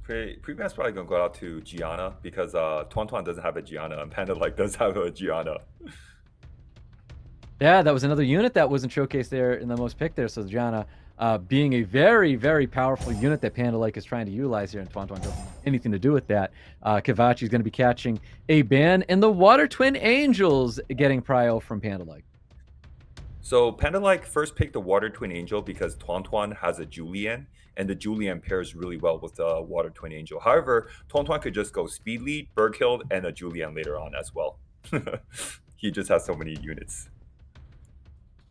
Pre-ban's probably gonna go out to Gianna because TUANTUAN doesn't have a Gianna and PandaLik does have a Gianna. Yeah, that was another unit that wasn't showcased there in the most pick there. So Janna, being a very, very powerful unit that PandaLik is trying to utilize here, and TUANTUAN doesn't have anything to do with that. Kavachi is going to be catching a ban, and the Water Twin Angels getting prio from PandaLik. So PandaLik first picked the Water Twin Angel because TUANTUAN has a Julian, and the Julian pairs really well with the Water Twin Angel. However, TUANTUAN could just go Speed Lead, Berghild, and a Julian later on as well. He just has so many units.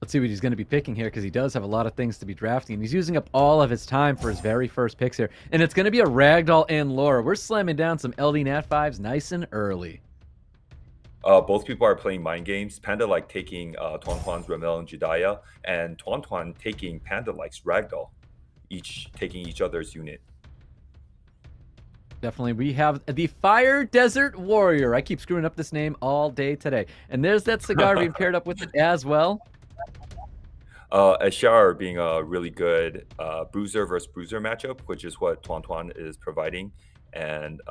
Let's see what he's going to be picking here, because he does have a lot of things to be drafting, and he's using up all of his time for his very first picks here. And it's going to be a Ragdoll and Laura. We're slamming down some LD Nat 5s nice and early. Both people are playing mind games. PandaLik taking TUANTUAN's Ramel and Jediah, and TUANTUAN taking PandaLik's Ragdoll, each taking each other's unit. Definitely, we have the Fire Desert Warrior. I keep screwing up this name all day today. And there's that cigar being paired up with it as well. Ashar being a really good bruiser versus bruiser matchup, which is what TUANTUAN is providing, and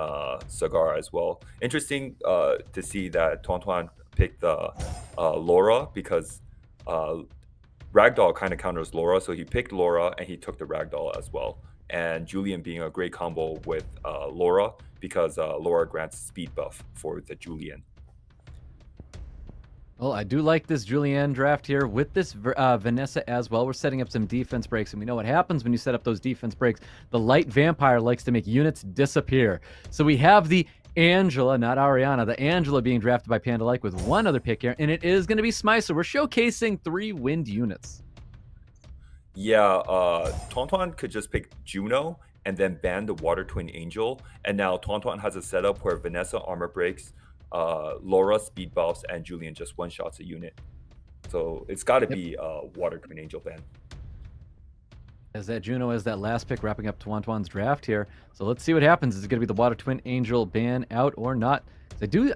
Cigar as well. Interesting to see that TUANTUAN picked the Laura because Ragdoll kind of counters Laura, so he picked Laura and he took the Ragdoll as well. And Julian being a great combo with Laura because Laura grants speed buff for the Julian. Well, I do like this Julianne draft here with this Vanessa as well. We're setting up some defense breaks, and we know what happens when you set up those defense breaks. The light vampire likes to make units disappear. So we have the Angela, not Ariana, the Angela being drafted by PandaLik with one other pick here, and it is going to be Smicer. We're showcasing 3 wind units. Yeah, TUANTUAN could just pick Juno and then ban the Water Twin Angel, and now TUANTUAN has a setup where Vanessa armor breaks, Laura speed buffs, and Julian just one-shots a unit. So it's got to be Water Twin Angel ban. As that Juno is that last pick, wrapping up TUANTUAN's draft here. So let's see what happens. Is it going to be the Water Twin Angel ban out or not?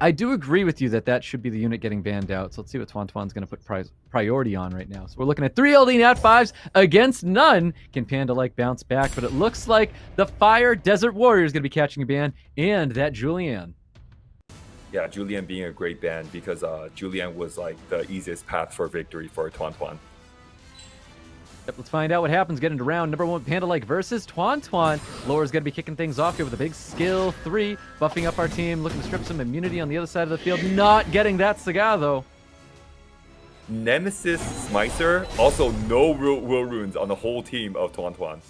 I do agree with you that should be the unit getting banned out. So let's see what TUANTUAN's going to put priority on right now. So we're looking at 3 LD Nat 5s against none. Can PandaLik bounce back? But it looks like the Fire Desert Warrior is going to be catching a ban, and that Julianne. Yeah, Julian being a great ban because Julian was like the easiest path for victory for TUANTUAN. Yep, let's find out what happens. Get into round number 1, PandaLik versus TUANTUAN. Laura's going to be kicking things off here with a big skill 3, buffing up our team, looking to strip some immunity on the other side of the field. Not getting that cigar, though. Nemesis Smicer, also no will runes on the whole team of TUANTUAN.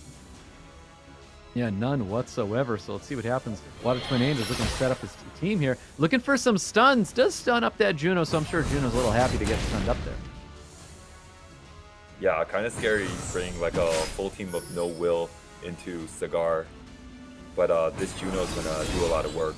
Yeah, none whatsoever. So let's see what happens. Water Twin Angels looking to set up his team here. Looking for some stuns. Does stun up that Juno, so I'm sure Juno's a little happy to get stunned up there. Yeah, kind of scary bringing like a full team of no will into Cigar. But this Juno's going to do a lot of work.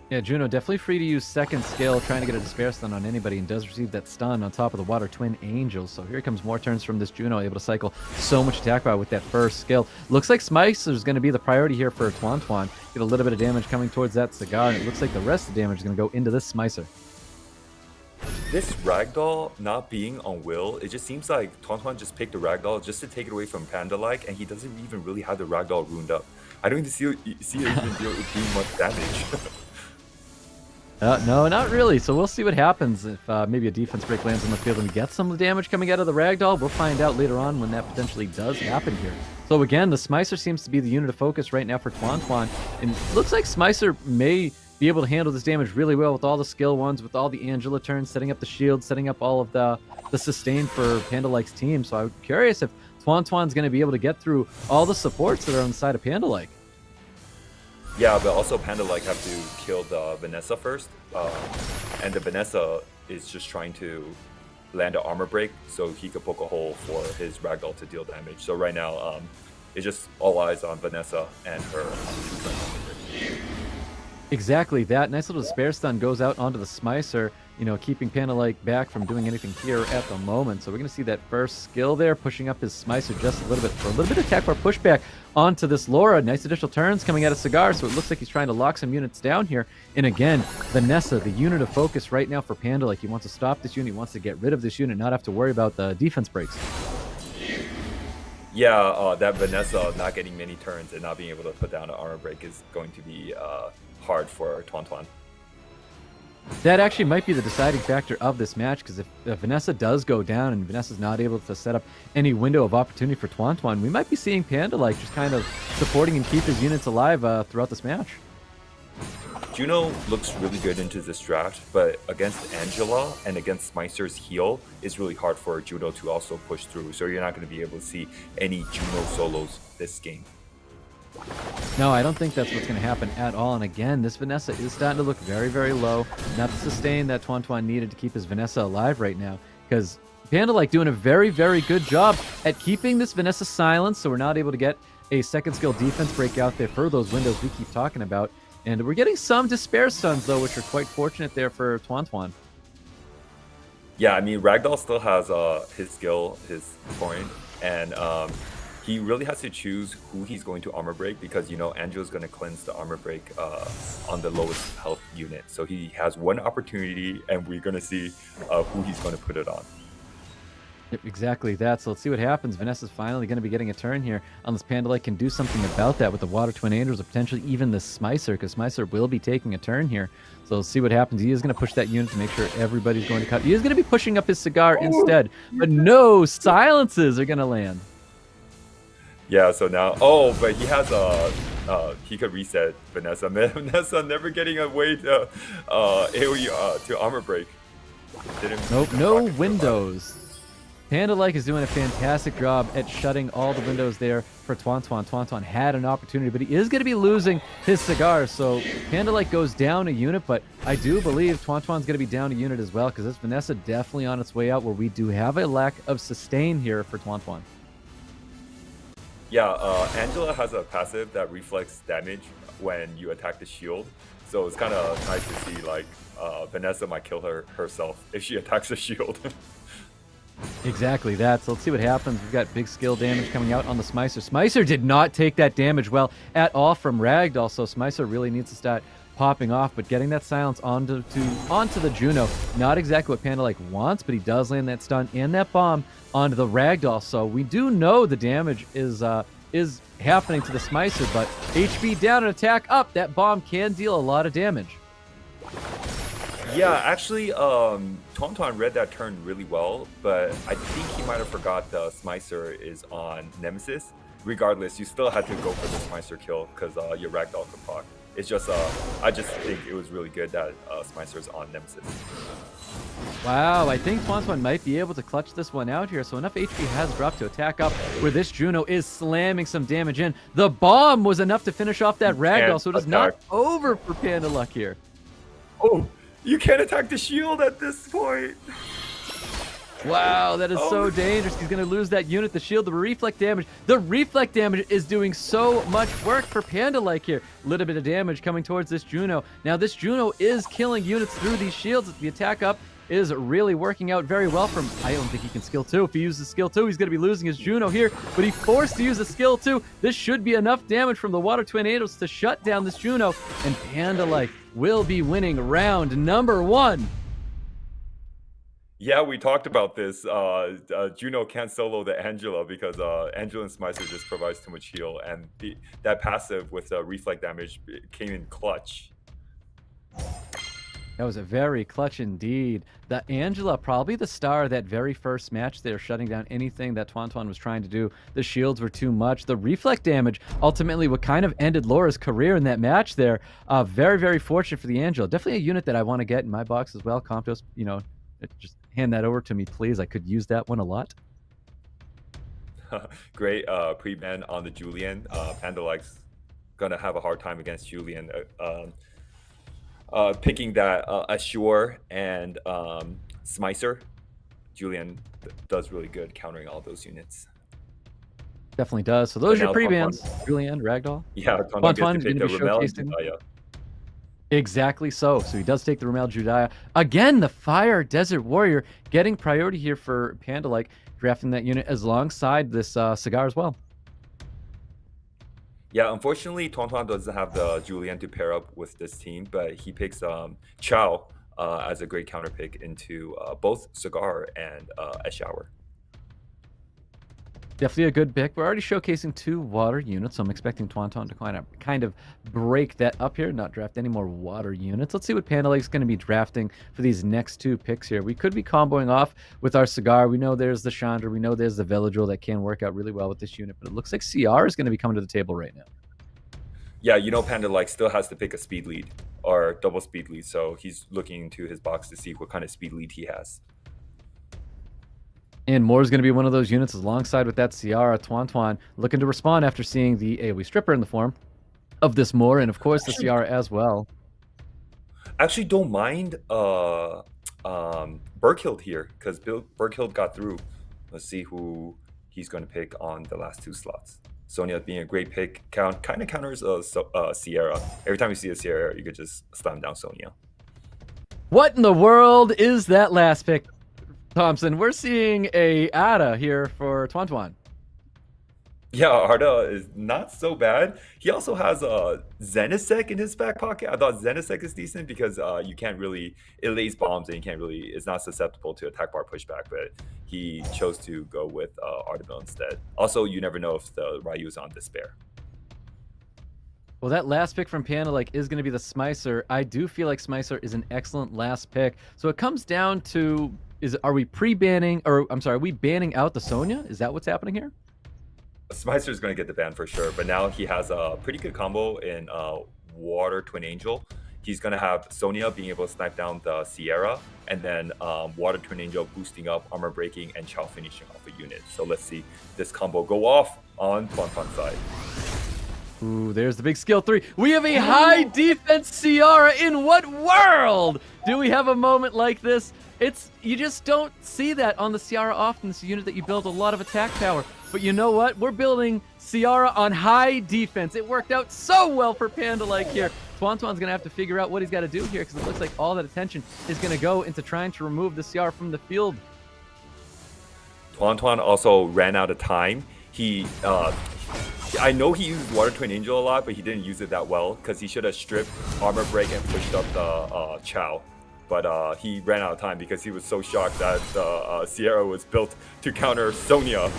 Yeah, Juno definitely free to use second skill, trying to get a Despair Stun on anybody, and does receive that stun on top of the Water Twin Angels. So here comes more turns from this Juno, able to cycle so much attack power with that first skill. Looks like Smicer is going to be the priority here for TUANTUAN. Get a little bit of damage coming towards that Cigar, and it looks like the rest of the damage is going to go into this Smicer. This Ragdoll not being on will, it just seems like TUANTUAN just picked the Ragdoll just to take it away from PandaLik, and he doesn't even really have the Ragdoll ruined up. I don't even see it even doing much damage. No, not really. So we'll see what happens if maybe a defense break lands on the field and we get some damage coming out of the Ragdoll. We'll find out later on when that potentially does happen here. So again, the Smicer seems to be the unit of focus right now for TUANTUAN. And it looks like Smicer may be able to handle this damage really well with all the skill ones, with all the Angela turns, setting up the shield, setting up all of the sustain for PandaLik's team. So I'm curious if TUANTUAN's going to be able to get through all the supports that are on the side of PandaLik. Yeah, but also PandaLik have to kill the Vanessa first, and the Vanessa is just trying to land an armor break so he could poke a hole for his Ragdoll to deal damage. So right now, it's just all eyes on Vanessa and her armor break. Exactly that. Nice little Despair Stun goes out onto the Smicer, you know, keeping PandaLik back from doing anything here at the moment. So we're going to see that first skill there, pushing up his Smicer just a little bit for a little bit of attack bar pushback onto this Laura. Nice additional turns coming out of Cigar, so it looks like he's trying to lock some units down here. And again, Vanessa, the unit of focus right now for PandaLik. He wants to stop this unit, he wants to get rid of this unit, not have to worry about the defense breaks. Yeah, that Vanessa not getting many turns and not being able to put down an armor break is going to be hard for TUANTUAN. That actually might be the deciding factor of this match, because if Vanessa does go down and Vanessa's not able to set up any window of opportunity for TUANTUAN, we might be seeing PANDALIK just kind of supporting and keep his units alive throughout this match. Juno looks really good into this draft, but against Angela and against Smeiser's heal, it's really hard for Juno to also push through, so you're not going to be able to see any Juno solos this game. No, I don't think that's what's going to happen at all. And again, this Vanessa is starting to look very, very low. Not the sustain that TUANTUAN needed to keep his Vanessa alive right now, because PANDALIK doing a very, very good job at keeping this Vanessa silenced, so we're not able to get a second skill defense break out there for those windows we keep talking about. And we're getting some despair stuns, though, which are quite fortunate there for TUANTUAN. Yeah, I mean, Ragdoll still has his skill, his point, and he really has to choose who he's going to armor break, because, you know, Angela's going to cleanse the armor break on the lowest health unit. So he has one opportunity, and we're going to see who he's going to put it on. Yep, exactly that. So let's see what happens. Vanessa's finally going to be getting a turn here, unless PANDALIK can do something about that with the Water Twin Angels, or potentially even the Smeiser, because Smeiser will be taking a turn here. So let's see what happens. He is going to push that unit to make sure everybody's going to cut. He is going to be pushing up his cigar instead, but no silences are going to land. Yeah, so now, but he has he could reset Vanessa. Vanessa never getting a way to AoE to armor break. Nope, no windows. PANDALIK is doing a fantastic job at shutting all the windows there for TUANTUAN. TUANTUAN had an opportunity, but he is going to be losing his cigar. So PANDALIK goes down a unit, but I do believe TUANTUAN's going to be down a unit as well, because this Vanessa definitely on its way out, where we do have a lack of sustain here for TUANTUAN. Yeah, Angela has a passive that reflects damage when you attack the shield. So it's kind of nice to see, like, Vanessa might kill herself if she attacks the shield. Exactly that. So let's see what happens. We've got big skill damage coming out on the Smeiser. Smeiser did not take that damage well at all from Ragdoll, so Smeiser really needs to start popping off, but getting that silence onto the Juno, not exactly what PANDALIK wants, but he does land that stun and that bomb onto the Ragdoll. So we do know the damage is happening to the Smeiser, but HP down and attack up, that bomb can deal a lot of damage. Yeah, actually, TUANTUAN read that turn really well, but I think he might have forgot the Smeiser is on Nemesis. Regardless, you still had to go for the Smeiser kill, because your Ragdoll could proc. It's just, I just think it was really good that Smeiser's on Nemesis. Wow, I think TUANTUAN might be able to clutch this one out here. So enough HP has dropped to attack up, where this Juno is slamming some damage in. The bomb was enough to finish off that Ragdoll, so it is not over for PANDALIK here. Oh, you can't attack the shield at this point. Wow, that is so dangerous. He's going to lose that unit, the shield, the reflect damage. The reflect damage is doing so much work for PANDALIK here. A little bit of damage coming towards this Juno. Now, this Juno is killing units through these shields. The attack up is really working out very well for him. I don't think he can skill 2. If he uses skill 2, he's going to be losing his Juno here, but he forced to use a skill 2. This should be enough damage from the Water Twin Angels to shut down this Juno, and PANDALIK will be winning round number 1. Yeah, we talked about this. Juno can't solo the Angela because Angela and Smeiser just provides too much heal, and that passive with reflect damage came in clutch. That was a very clutch indeed. The Angela, probably the star of that very first match there, shutting down anything that TUANTUAN was trying to do. The shields were too much. The reflect damage, ultimately what kind of ended Laura's career in that match there. Very, very fortunate for the Angela. Definitely a unit that I want to get in my box as well. Comptos, you know, just hand that over to me, please. I could use that one a lot. Great pre-ban on the Julian. PANDALIK's gonna have a hard time against Julian. Picking that Assure and Smeiser, Julian does really good countering all those units. Definitely does. So those are your pre-bans. Julian, Ragdoll. Yeah, TUANTUAN going to be showcasing. Exactly so. So he does take the Rumel Judaya. Again, the Fire Desert Warrior getting priority here for PANDALIK, drafting that unit alongside this cigar as well. Yeah, unfortunately, TUANTUAN doesn't have the Julian to pair up with this team, but he picks Chow as a great counter pick into both Cigar and a Shower. Definitely a good pick. We're already showcasing 2 water units, so I'm expecting TUANTUAN to kind of break that up here, not draft any more water units. Let's see what PandaLike's going to be drafting for these next 2 picks here. We could be comboing off with our Cigar. We know there's the Chandra. We know there's the Velodril that can work out really well with this unit, but it looks like CR is going to be coming to the table right now. Yeah, you know, Panda still has to pick a speed lead or double speed lead, so he's looking into his box to see what kind of speed lead he has. And Moore is going to be one of those units alongside with that Ciara. TUANTUAN looking to respond after seeing the AoE Stripper in the form of this Moore, and of course the Ciara as well. Actually, don't mind Berkhild here, because Berkhild got through. Let's see who he's going to pick on the last 2 slots. Sonya being a great pick, kind of counters Sierra. Every time you see a Sierra, you could just slam down Sonya. What in the world is that last pick, Thompson? We're seeing a Ada here for TUANTUAN. Yeah, Arda is not so bad. He also has a Zenisec in his back pocket. I thought Zenisec is decent because you can't really, it lays bombs and you can't really, it's not susceptible to attack bar pushback, but he chose to go with Artemil instead. Also, you never know if the Ryu is on Despair. Well, that last pick from Pandalike is going to be the Smicer. I do feel like Smicer is an excellent last pick. So it comes down to, are we pre-banning, or I'm sorry, are we banning out the Sonya? Is that what's happening here? Smicer is going to get the ban for sure, but now he has a pretty good combo in Water Twin Angel. He's going to have Sonya being able to snipe down the Sierra, and then Water Twin Angel boosting up, armor breaking, and Chow finishing off a unit. So let's see this combo go off on TUANTUAN's side. Ooh, there's the big skill 3. We have a high defense Ciara. In what world do we have a moment like this? You just don't see that on the Ciara often. It's a unit that you build a lot of attack power. But you know what? We're building Ciara on high defense. It worked out so well for Pandalike here. TUANTUAN's going to have to figure out what he's got to do here, because it looks like all that attention is going to go into trying to remove the Ciara from the field. TUANTUAN also ran out of time. I know he used Water Twin Angel a lot, but he didn't use it that well because he should have stripped, armor break, and pushed up the Chow. But he ran out of time because he was so shocked that the Sierra was built to counter Sonya.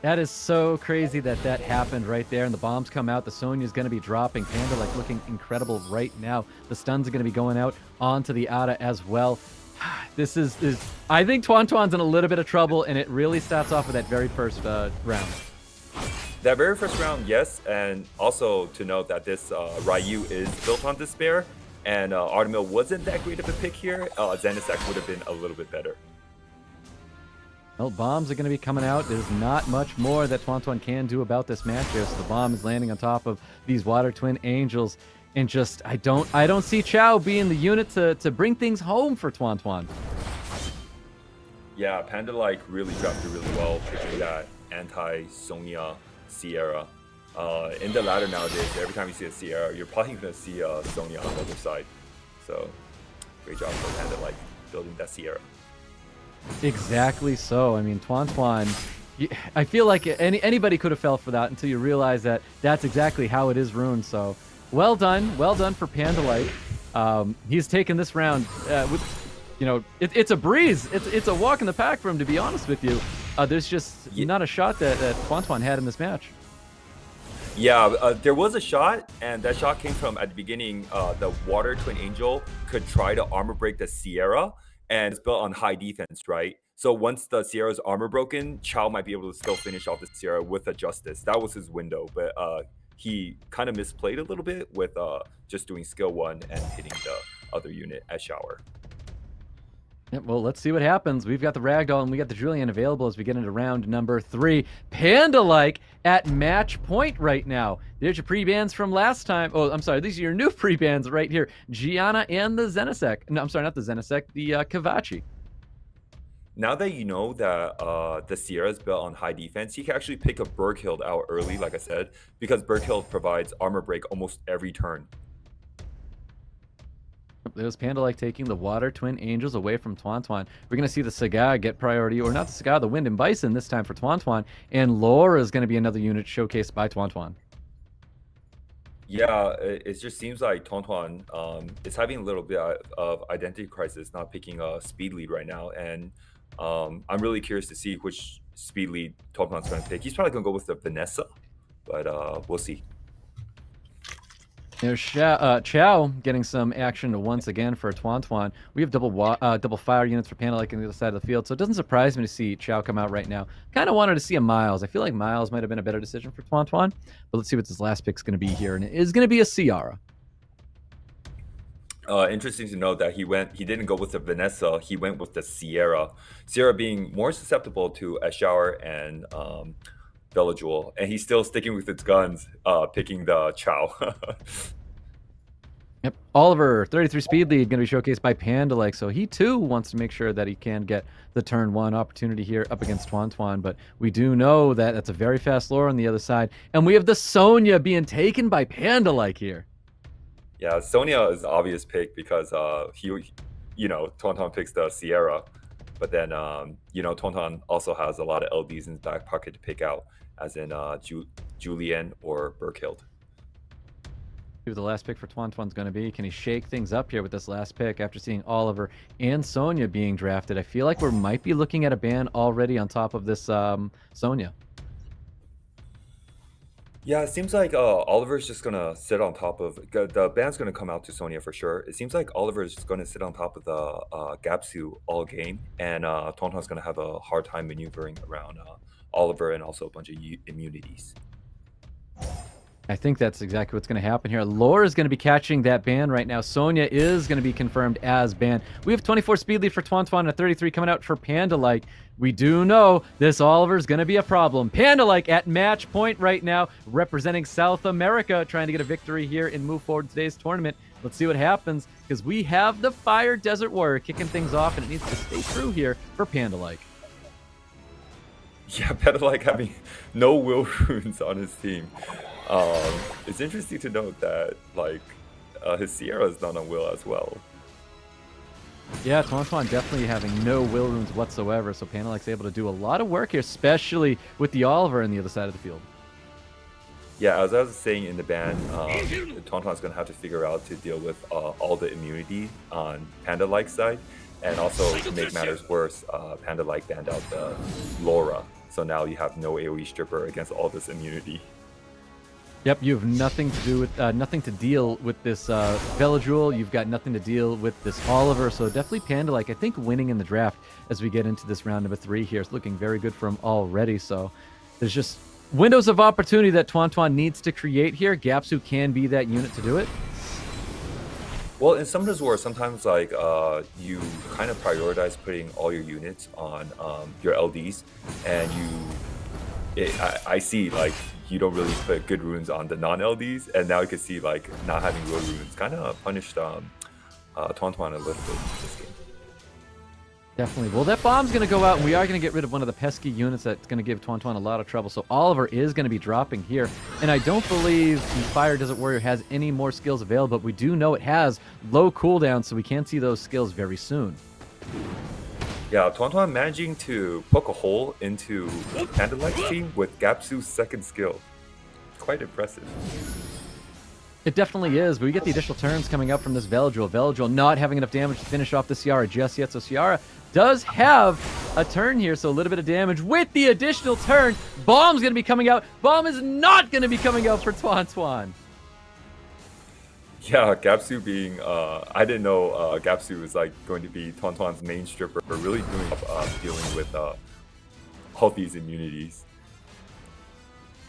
That is so crazy that happened right there, and the bombs come out. The Sonya's going to be dropping. Pandalike looking incredible right now. The stuns are going to be going out onto the Ada as well. This is I think TUANTUAN's in a little bit of trouble, and it really starts off with that very first round. That very first round, yes, and also to note that this Ryu is built on Despair, and Artemil wasn't that great of a pick here. Zenisec would have been a little bit better. Well, bombs are going to be coming out. There's not much more that TUANTUAN can do about this match here. So the bomb is landing on top of these Water Twin Angels, and just I don't see Chow being the unit to bring things home for TUANTUAN. Yeah, Pandalike really drafted really well, picking that anti-Sonya Sierra. In the ladder nowadays, every time you see a Sierra, you're probably going to see a Sonya on the other side. So, great job for Pandalike building that Sierra. Exactly so. I mean, TUANTUAN, I feel like anybody could have fell for that until you realize that that's exactly how it is ruined. So, well done for Pandalike. He's taken this round with, it's a breeze. It's a walk in the pack for him, to be honest with you. There's just not a shot that TUANTUAN had in this match. Yeah, there was a shot, and that shot came from, at the beginning, the Water Twin Angel could try to armor break the Sierra, and it's built on high defense, right? So once the Sierra's armor broken, Chow might be able to still finish off the Sierra with a Justice. That was his window, but he kind of misplayed a little bit with just doing skill 1 and hitting the other unit at Shower. Yeah, well, let's see what happens. We've got the Ragdoll and we got the Julian available as we get into round number 3. Pandalike at match point right now. There's your pre-bans from last time. Oh, I'm sorry. These are your new pre-bans right here. Gianna and the Zenisec. No, I'm sorry, not the Zenisec. The Kavachi. Now that you know that the Sierra is built on high defense, you can actually pick a Berkhild out early, like I said, because Berkhild provides armor break almost every turn. There's Pandalike taking the Water Twin Angels away from TUANTUAN. We're going to see the Saga get priority, or not the Saga, the Wind and Bison this time for TUANTUAN. And Laura is going to be another unit showcased by TUANTUAN. Yeah, it just seems like TUANTUAN is having a little bit of identity crisis, not picking a speed lead right now. And I'm really curious to see which speed lead Tontwan's going to pick. He's probably going to go with the Vanessa, but we'll see. There's Chow getting some action once again for TUANTUAN. We have double fire units for Pandalike on the other side of the field, so it doesn't surprise me to see Chow come out right now. Kind of wanted to see a Miles. I feel like Miles might have been a better decision for TUANTUAN, but let's see what this last pick's going to be here, and it is going to be a Ciara. Interesting to note that he didn't go with the Vanessa, he went with the Sierra. Sierra being more susceptible to a shower and Velajuel, and he's still sticking with its guns, picking the Chow. Yep, Oliver, 33 speed lead, going to be showcased by Pandalike, so he too wants to make sure that he can get the turn 1 opportunity here up against TUANTUAN, but we do know that that's a very fast lore on the other side, and we have the Sonya being taken by Pandalike here. Yeah, Sonya is the obvious pick because TUANTUAN picks the Sierra, but then TUANTUAN also has a lot of LDs in his back pocket to pick out, as in Julian or Berkhild. Who the last pick for TUANTUAN's going to be? Can he shake things up here with this last pick after seeing Oliver and Sonya being drafted? I feel like we might be looking at a ban already on top of this Sonya. Yeah, it seems like Oliver's just gonna sit on top of the ban's gonna come out to Sonya for sure. It seems like Oliver's just gonna sit on top of the Gapsu all game, and TUANTUAN's gonna have a hard time maneuvering around Oliver and also a bunch of immunities. I think that's exactly what's going to happen here. Lore is going to be catching that ban right now. Sonya is going to be confirmed as banned. We have 24 speed lead for TUANTUAN and a 33 coming out for Pandalike. We do know this Oliver is going to be a problem. Pandalike at match point right now, representing South America, trying to get a victory here and move forward today's tournament. Let's see what happens, because we have the Fire Desert Warrior kicking things off, and it needs to stay true here for Pandalike. Yeah, Pandalike having no will runes on his team. It's interesting to note that his Sierra is not on will as well. Yeah, TUANTUAN definitely having no will runes whatsoever, so Pandalike's able to do a lot of work here, especially with the Oliver on the other side of the field. Yeah, as I was saying in the ban, TUANTUAN's going to have to figure out to deal with all the immunity on Pandalike's side, and also to make matters worse, Pandalike banned out the Laura, so now you have no AoE stripper against all this immunity. Yep, you have nothing to do with nothing to deal with this Velajuel. You've got nothing to deal with this Oliver. So definitely Pandalike, I think, winning in the draft as we get into this round number 3 here. It's looking very good for him already. So there's just windows of opportunity that TUANTUAN needs to create here. Gapsu can be that unit to do it. Well, in Summoner's War, sometimes you kind of prioritize putting all your units on your LDs, and I see you don't really put good runes on the non-LDs, and now you can see not having real runes kind of punished TUANTUAN a little bit this game. Definitely. Well, that bomb's going to go out, and we are going to get rid of one of the pesky units that's going to give TUANTUAN a lot of trouble. So Oliver is going to be dropping here, and I don't believe the Fire Desert Warrior has any more skills available, but we do know it has low cooldown, so we can see those skills very soon. Yeah, TUANTUAN managing to poke a hole into Pandalike's team with Gapsu's second skill. Quite impressive. It definitely is, but we get the additional turns coming up from this Velajuel. Velajuel not having enough damage to finish off the Ciara just yet, so Ciara does have a turn here, so a little bit of damage with the additional turn. Bomb's going to be coming out. Bomb is not going to be coming out for TUANTUAN. Yeah, Gapsu being, I didn't know Gapsu was going to be TUANTUAN's main stripper, but really dealing with all these immunities.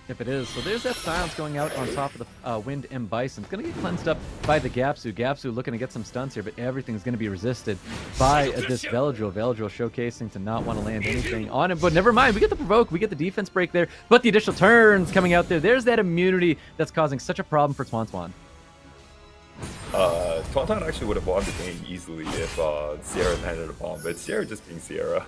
If it is. So there's that silence going out on top of the Wind and Bison. It's going to get cleansed up by the Gapsu. Gapsu looking to get some stunts here, but everything's going to be resisted by this Velajuel. Velajuel showcasing to not want to land anything on him, but never mind. We get the provoke. We get the defense break there, but the additional turns coming out there. There's that immunity that's causing such a problem for TUANTUAN. TUANTUAN actually would have won the game easily if Sierra landed a bomb, but Sierra just being Sierra.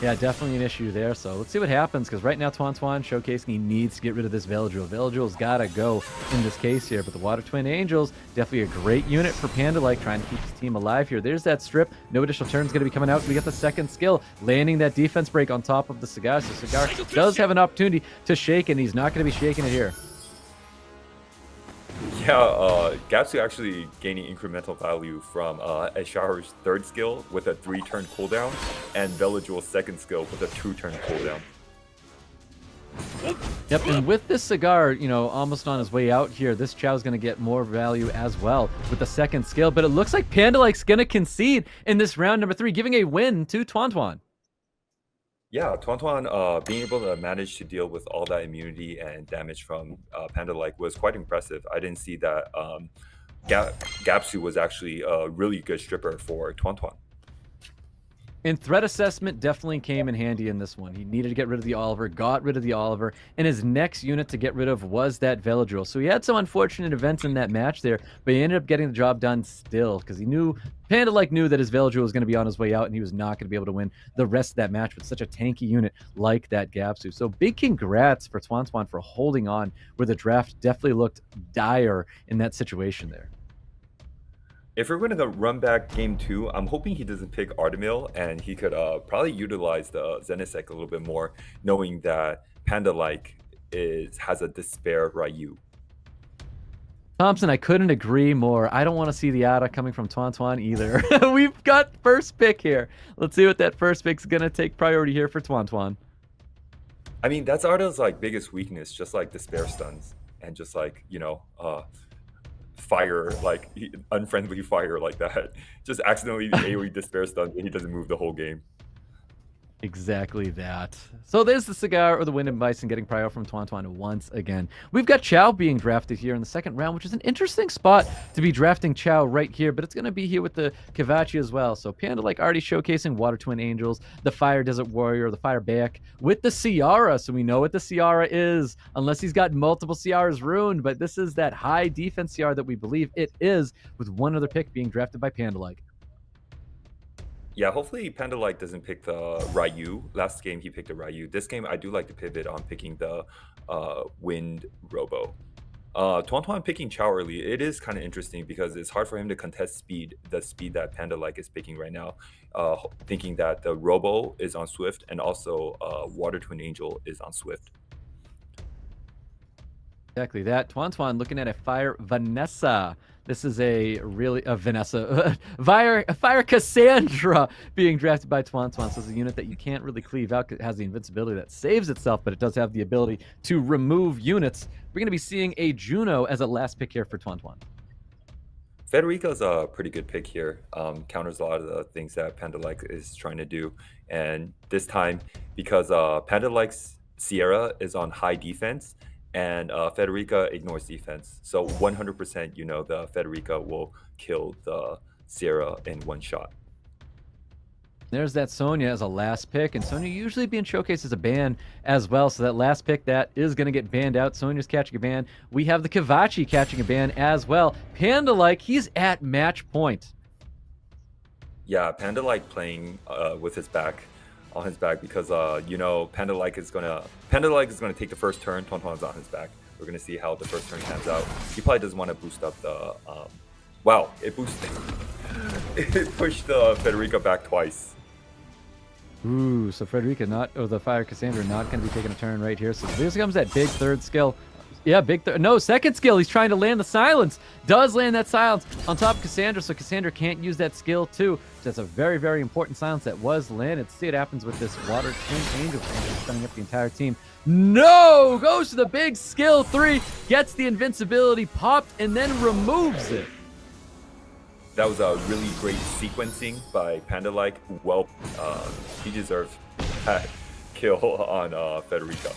Yeah, definitely an issue there. So let's see what happens, because right now TUANTUAN showcasing he needs to get rid of this Velajuel. Velajuel's got to go in this case here, but the Water Twin Angels, definitely a great unit for Pandalike, trying to keep his team alive here. There's that strip. No additional turns going to be coming out. We got the second skill, landing that defense break on top of the Cigar. So Cigar does have an opportunity to shake, and he's not going to be shaking it here. Yeah, Gatsu actually gaining incremental value from a Shower's third skill with a 3-turn cooldown, and Velajuel's second skill with a 2-turn cooldown. Yep, and with this Cigar, you know, almost on his way out here, this Chow's going to get more value as well with the second skill. But it looks like Pandalike's going to concede in this round number 3, giving a win to TUANTUAN. Yeah, TUANTUAN being able to manage to deal with all that immunity and damage from Pandalike was quite impressive. I didn't see that Gapsu was actually a really good stripper for TUANTUAN. And threat assessment definitely came in handy in this one. He needed to get rid of the Oliver, got rid of the Oliver, and his next unit to get rid of was that Velajuel. So he had some unfortunate events in that match there, but he ended up getting the job done still because he knew, Pandalike knew that his Velajuel was going to be on his way out and he was not going to be able to win the rest of that match with such a tanky unit like that Gapsu. So big congrats for TUANTUAN for holding on where the draft definitely looked dire in that situation there. If we're going to run back game 2, I'm hoping he doesn't pick Artemil and he could probably utilize the Zenisek a little bit more, knowing that Pandalike has a Despair Ryu. Thompson, I couldn't agree more. I don't want to see the ADA coming from TUANTUAN either. We've got first pick here. Let's see what that first pick's going to take priority here for TUANTUAN. I mean, that's Arda's like biggest weakness, just like Despair stuns and just like, you know, fire, like unfriendly fire like that. Just accidentally AoE Despair stun and he doesn't move the whole game. Exactly that. So there's the Cigar or the Wind and Bison getting prior from TUANTUAN once again. We've got Chow being drafted here in the second round, which is an interesting spot to be drafting Chow right here, but it's going to be here with the Kavachi as well. So Pandalike already showcasing Water Twin Angels, the Fire Desert Warrior, the Fire Back with the Ciara. So we know what the Ciara is, unless he's got multiple Ciaras ruined, but this is that high defense Ciara that we believe it is, with one other pick being drafted by Pandalike. Yeah, hopefully Pandalike doesn't pick the Ryu. Last game he picked a Ryu. This game I do like to pivot on picking the Wind Robo. TUANTUAN picking Chow early, it is kind of interesting because it's hard for him to contest speed, the speed that Pandalike is picking right now, thinking that the Robo is on Swift and also Water Twin Angel is on Swift. Exactly that. TUANTUAN looking at a Fire Vanessa. This is a Vanessa, Fire Cassandra being drafted by TUANTUAN. So it's a unit that you can't really cleave out. It has the invincibility that saves itself, but it does have the ability to remove units. We're going to be seeing a Juno as a last pick here for TUANTUAN. Federica's a pretty good pick here. Counters a lot of the things that Pandalike is trying to do. And this time, because Pandalike's Sierra is on high defense, and Federica ignores defense. So 100%, you know, the Federica will kill the Sierra in one shot. There's that Sonya as a last pick, and Sonya usually being showcased as a ban as well, so that last pick that is going to get banned out. Sonya's catching a ban. We have the Kavachi catching a ban as well. Pandalike, he's at match point. Yeah, Pandalike playing with his back on his back because you know, Pandalike is gonna take the first turn. TUANTUAN's on his back. We're gonna see how the first turn pans out. He probably doesn't want to boost up the wow, it boosted it pushed the Federica back twice. Ooh, so Frederica the Fire Cassandra not going to be taking a turn right here. So this comes that big third skill. Yeah, no, second skill. He's trying to land the silence. Does land that silence on top of Cassandra, so Cassandra can't use that skill too. That's a very, very important silence that was landed. Let's see what happens with this Water Twin Angel. Stunning up the entire team. No! Goes to the big skill 3, gets the invincibility popped, and then removes it. That was a really great sequencing by Pandalike. Well, he deserves that kill on Federica.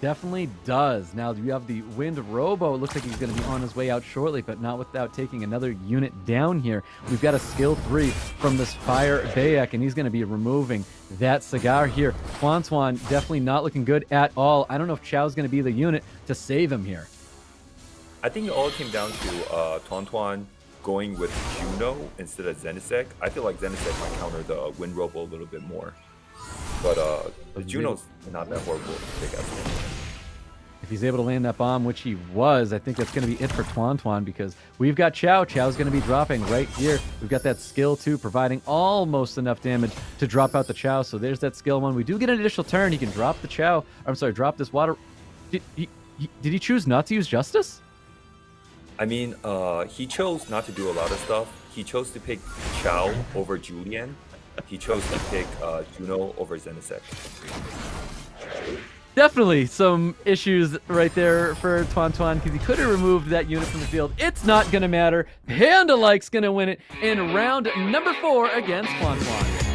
Definitely does. Now you have the Wind Robo. It looks like he's going to be on his way out shortly, but not without taking another unit down here. We've got a skill 3 from this Fire Bayek, and he's going to be removing that Cigar here. TUANTUAN definitely not looking good at all. I don't know if Chow's going to be the unit to save him here. I think it all came down to TUANTUAN going with Juno instead of Zenisek. I feel like Zenisek might counter the Wind Robo a little bit more. But the Juno's not that horrible to pick up. If he's able to land that bomb, which he was, I think that's going to be it for TUANTUAN because we've got Chow. Chow's going to be dropping right here. We've got that skill 2 providing almost enough damage to drop out the Chow. So there's that skill 1. We do get an additional turn. He can drop the Chow. I'm sorry, drop this water. Did he choose not to use Justice? I mean, he chose not to do a lot of stuff. He chose to pick Chao over Julian. He chose to pick Juno over Zenisek. Definitely some issues right there for TUANTUAN because he could have removed that unit from the field. It's not going to matter. Pandalik's going to win it in round number 4 against TUANTUAN.